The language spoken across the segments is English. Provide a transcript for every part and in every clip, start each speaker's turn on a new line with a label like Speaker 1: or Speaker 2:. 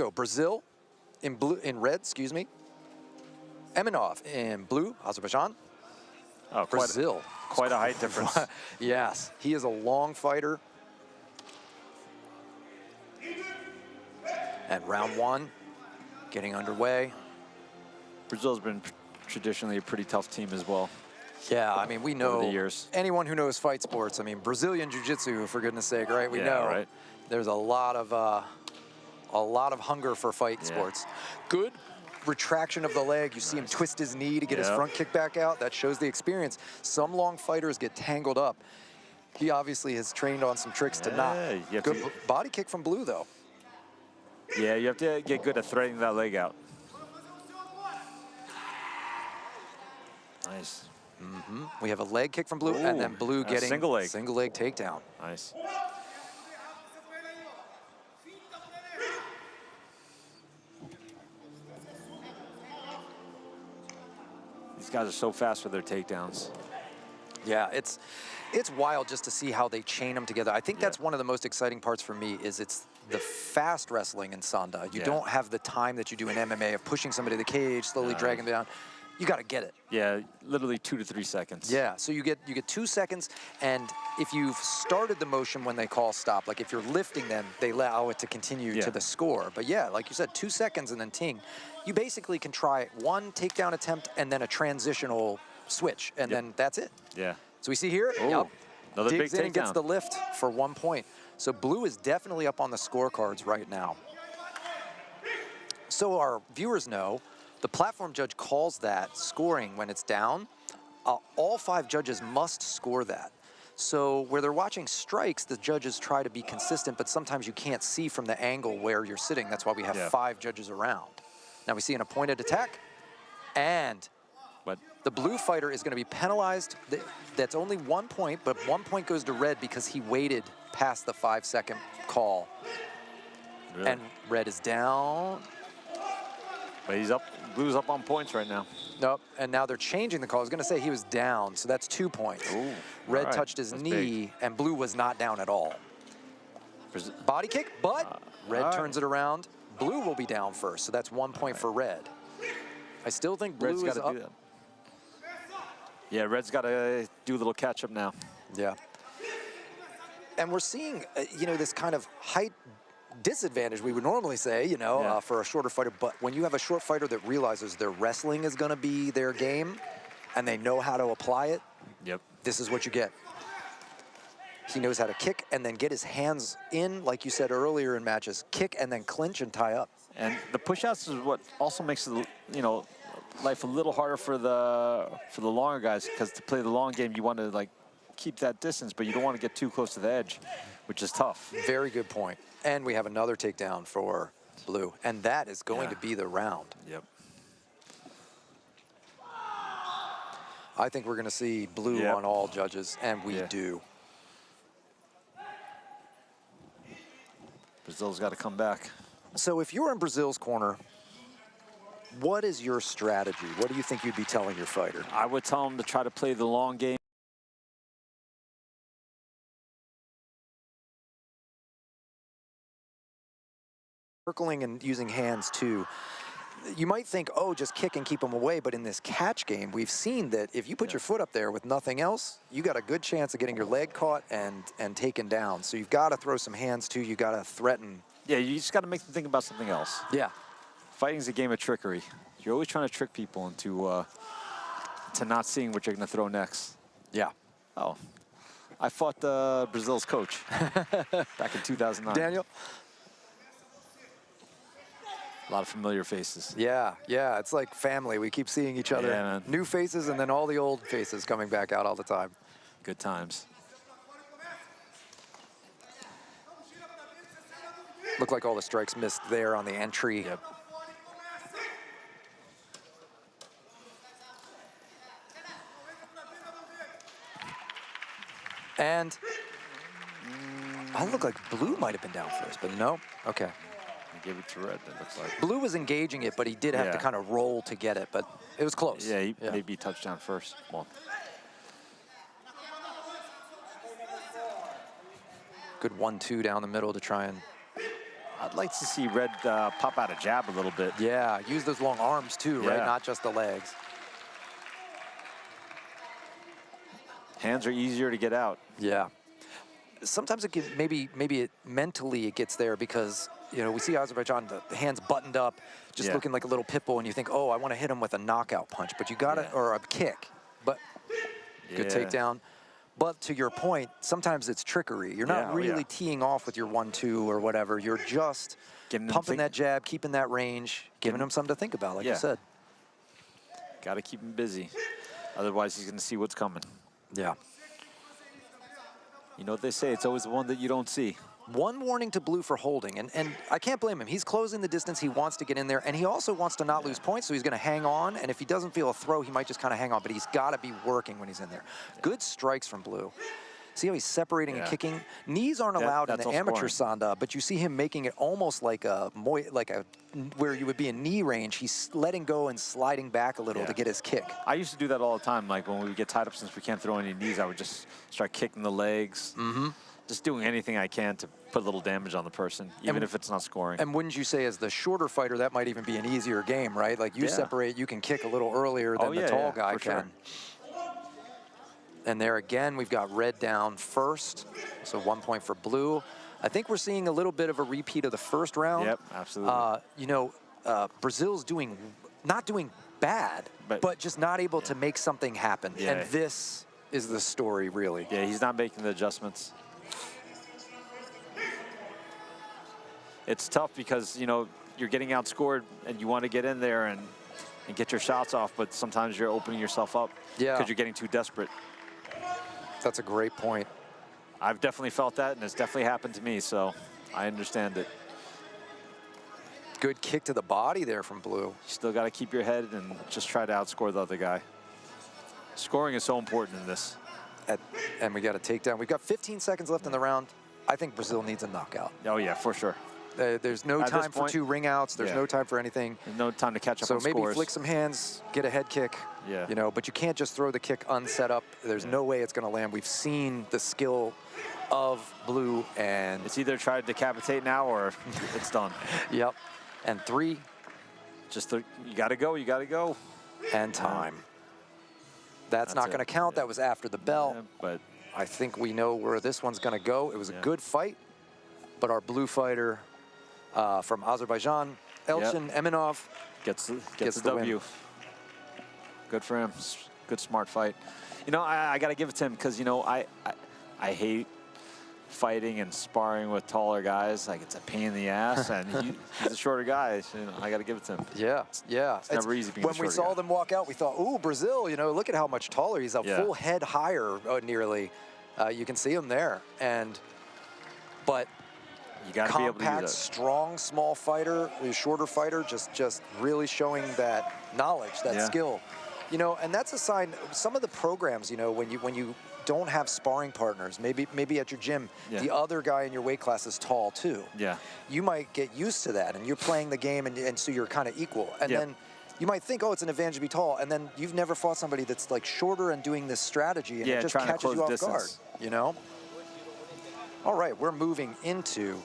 Speaker 1: Go Brazil in blue, in red, excuse me. Eminov in blue, Azerbaijan.
Speaker 2: Oh,
Speaker 1: Brazil.
Speaker 2: Quite a height difference.
Speaker 1: Yes, he is a long fighter. And round one, getting underway.
Speaker 2: Brazil's been traditionally a pretty tough team as well.
Speaker 1: Yeah, I mean, we know,
Speaker 2: over the years.
Speaker 1: Anyone who knows fight sports, I mean, Brazilian Jiu-Jitsu, for goodness sake, right? We know
Speaker 2: right.
Speaker 1: There's a lot of hunger for fight sports. Good retraction of the leg. You see him twist his knee to get his front kick back out. That shows the experience. Some long fighters get tangled up. He obviously has trained on some tricks to not. Good body kick from Blue, though.
Speaker 2: Yeah, you have to get good at threading that leg out. Nice.
Speaker 1: We have a leg kick from Blue, and then Blue getting
Speaker 2: single leg
Speaker 1: takedown.
Speaker 2: Nice. These guys are so fast with their takedowns.
Speaker 1: Yeah, it's wild just to see how they chain them together. I think that's one of the most exciting parts for me is it's the fast wrestling in Sanda. You don't have the time that you do in MMA of pushing somebody to the cage, slowly dragging them down. You got to get it.
Speaker 2: Yeah, literally 2 to 3 seconds.
Speaker 1: Yeah, so you get 2 seconds, and if you've started the motion when they call stop, like if you're lifting them, they allow it to continue to the score. But yeah, like you said, 2 seconds and then ting. You basically can try one takedown attempt and then a transitional switch, and then that's it.
Speaker 2: Yeah.
Speaker 1: So we see here,
Speaker 2: another
Speaker 1: digs
Speaker 2: big
Speaker 1: in and gets the lift for 1 point. So Blue is definitely up on the scorecards right now. So our viewers know, the platform judge calls that scoring when it's down. All 5 judges must score that. So where they're watching strikes, the judges try to be consistent, but sometimes you can't see from the angle where you're sitting. That's why we have 5 judges around. Now we see an appointed attack, and the Blue fighter is going to be penalized. That's only 1 point, but 1 point goes to Red because he waited past the 5-second call. Really? And Red is down.
Speaker 2: But he's up. Blue's up on points right now.
Speaker 1: Nope, and now they're changing the call. I was going to say he was down, so that's 2 points.
Speaker 2: Ooh,
Speaker 1: Red touched his knee, and Blue was not down at all. Body kick, but Red turns it around. Blue will be down first, so that's 1 point for Red. I still think Blue is up.
Speaker 2: Yeah, Red's got to do a little catch-up now.
Speaker 1: Yeah. And we're seeing, you know, this kind of height disadvantage, we would normally say, you know, for a shorter fighter. But when you have a short fighter that realizes their wrestling is going to be their game and they know how to apply it, this is what you get. He knows how to kick and then get his hands in, like you said earlier in matches, kick and then clinch and tie up.
Speaker 2: And the push-outs is what also makes it, you know, life a little harder for the longer guys, because to play the long game, you want to like keep that distance, but you don't want to get too close to the edge, which is tough.
Speaker 1: Very good point. And we have another takedown for Blue, and that is going to be the round.
Speaker 2: Yep.
Speaker 1: I think we're going to see Blue on all judges, and we do.
Speaker 2: Brazil's got to come back.
Speaker 1: So if you're in Brazil's corner, what is your strategy? What do you think you'd be telling your fighter?
Speaker 2: I would tell him to try to play the long game.
Speaker 1: Circling and using hands too. You might think, oh, just kick and keep them away, but in this catch game, we've seen that if you put your foot up there with nothing else, you got a good chance of getting your leg caught and taken down. So you've got to throw some hands too. You got to threaten.
Speaker 2: Yeah, you just got to make them think about something else.
Speaker 1: Yeah.
Speaker 2: Fighting's a game of trickery. You're always trying to trick people into to not seeing what you're going to throw next.
Speaker 1: Yeah.
Speaker 2: Oh, I fought Brazil's coach back in 2009.
Speaker 1: Daniel?
Speaker 2: A lot of familiar faces.
Speaker 1: Yeah, yeah, it's like family. We keep seeing each other.
Speaker 2: Yeah, man.
Speaker 1: New faces and then all the old faces coming back out all the time.
Speaker 2: Good times.
Speaker 1: Looked like all the strikes missed there on the entry.
Speaker 2: Yep.
Speaker 1: And I look like Blue might have been down first, but no. Okay.
Speaker 2: Give it to Red, it looks like.
Speaker 1: Blue was engaging it, but he did have to kind of roll to get it, but it was close.
Speaker 2: Yeah, he maybe touchdown first. Well.
Speaker 1: Good 1-2 down the middle to try and
Speaker 2: I'd like to see Red pop out a jab a little bit.
Speaker 1: Yeah, use those long arms too, right?
Speaker 2: Yeah.
Speaker 1: Not just the legs.
Speaker 2: Hands are easier to get out.
Speaker 1: Yeah. Sometimes it can, maybe it mentally it gets there because, you know, we see Azerbaijan, the hands buttoned up, just
Speaker 2: Yeah.
Speaker 1: looking like a little pit bull, and you think, oh, I want to hit him with a knockout punch, but you got to, or a kick. But good
Speaker 2: Yeah.
Speaker 1: takedown. But to your point, sometimes it's trickery. You're not
Speaker 2: Yeah, oh,
Speaker 1: really
Speaker 2: yeah.
Speaker 1: teeing off with your 1-2 or whatever. You're just pumping that jab, keeping that range, giving him something to think about, like you said.
Speaker 2: Got to keep him busy. Otherwise, he's going to see what's coming.
Speaker 1: Yeah.
Speaker 2: You know what they say, it's always the one that you don't see.
Speaker 1: One warning to Blue for holding, and I can't blame him. He's closing the distance. He wants to get in there, and he also wants to not lose points, so he's going to hang on, and if he doesn't feel a throw, he might just kind of hang on, but he's got to be working when he's in there. Good strikes from Blue. See how he's separating and kicking? Knees aren't allowed in the amateur Sanda, but you see him making it almost like a where you would be in knee range. He's letting go and sliding back a little to get his kick.
Speaker 2: I used to do that all the time. Like when we would get tied up, since we can't throw any knees, I would just start kicking the legs. Just doing anything I can to put a little damage on the person, even if it's not scoring.
Speaker 1: And wouldn't you say, as the shorter fighter, that might even be an easier game, right? Like you separate, you can kick a little earlier than the tall guy can. And there again, we've got Red down first, so 1 point for Blue. I think we're seeing a little bit of a repeat of the first round.
Speaker 2: Yep, absolutely.
Speaker 1: You know, Brazil's not doing bad, but just not able to make something happen. And this is the story, really.
Speaker 2: Yeah, he's not making the adjustments. It's tough because, you know, you're getting outscored and you want to get in there and get your shots off, but sometimes you're opening yourself up because you're getting too desperate.
Speaker 1: That's a great point.
Speaker 2: I've definitely felt that, and it's definitely happened to me, so I understand it.
Speaker 1: Good kick to the body there from Blue.
Speaker 2: You still got to keep your head and just try to outscore the other guy. Scoring is so important in this.
Speaker 1: And we got a takedown. We've got 15 seconds left in the round. I think Brazil needs a knockout.
Speaker 2: Oh, yeah, for sure.
Speaker 1: There's no time for 2 ring outs. There's no time for anything.
Speaker 2: There's no time to catch up on
Speaker 1: scores. So maybe flick some hands, get a head kick. You know, but you can't just throw the kick unset up. There's no way it's going to land. We've seen the skill of Blue, and
Speaker 2: it's either try to decapitate now or it's done.
Speaker 1: Yep. And 3.
Speaker 2: Just you got to go. You got to go.
Speaker 1: And time. That's not going to count. That was after the bell.
Speaker 2: But
Speaker 1: I think we know where this one's going to go. It was a good fight, but our Blue fighter from Azerbaijan, Elchin Eminov,
Speaker 2: gets the W.
Speaker 1: Win.
Speaker 2: Good for him. Good, smart fight. You know, I got to give it to him because, you know, I hate fighting and sparring with taller guys. Like, it's a pain in the ass, and he's a shorter guy. So, you know, I got to give it to him.
Speaker 1: Yeah, yeah.
Speaker 2: It's never easy being
Speaker 1: when we saw them walk out, we thought, ooh, Brazil, you know, look at how much taller. He's a full head higher, nearly. You can see him there. But
Speaker 2: you got to be able to use
Speaker 1: compact, strong, small fighter, a shorter fighter, just really showing that knowledge, that skill. You know, and that's a sign. Some of the programs, you know, when you don't have sparring partners, maybe at your gym, the other guy in your weight class is tall too.
Speaker 2: Yeah.
Speaker 1: You might get used to that, and you're playing the game, and so you're kind of equal. And then you might think, oh, it's an advantage to be tall, and then you've never fought somebody that's like shorter and doing this strategy, and it just catches you off guard. You know. All right, we're moving into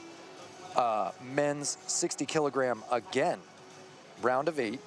Speaker 1: men's 60 kilogram again, round of 8.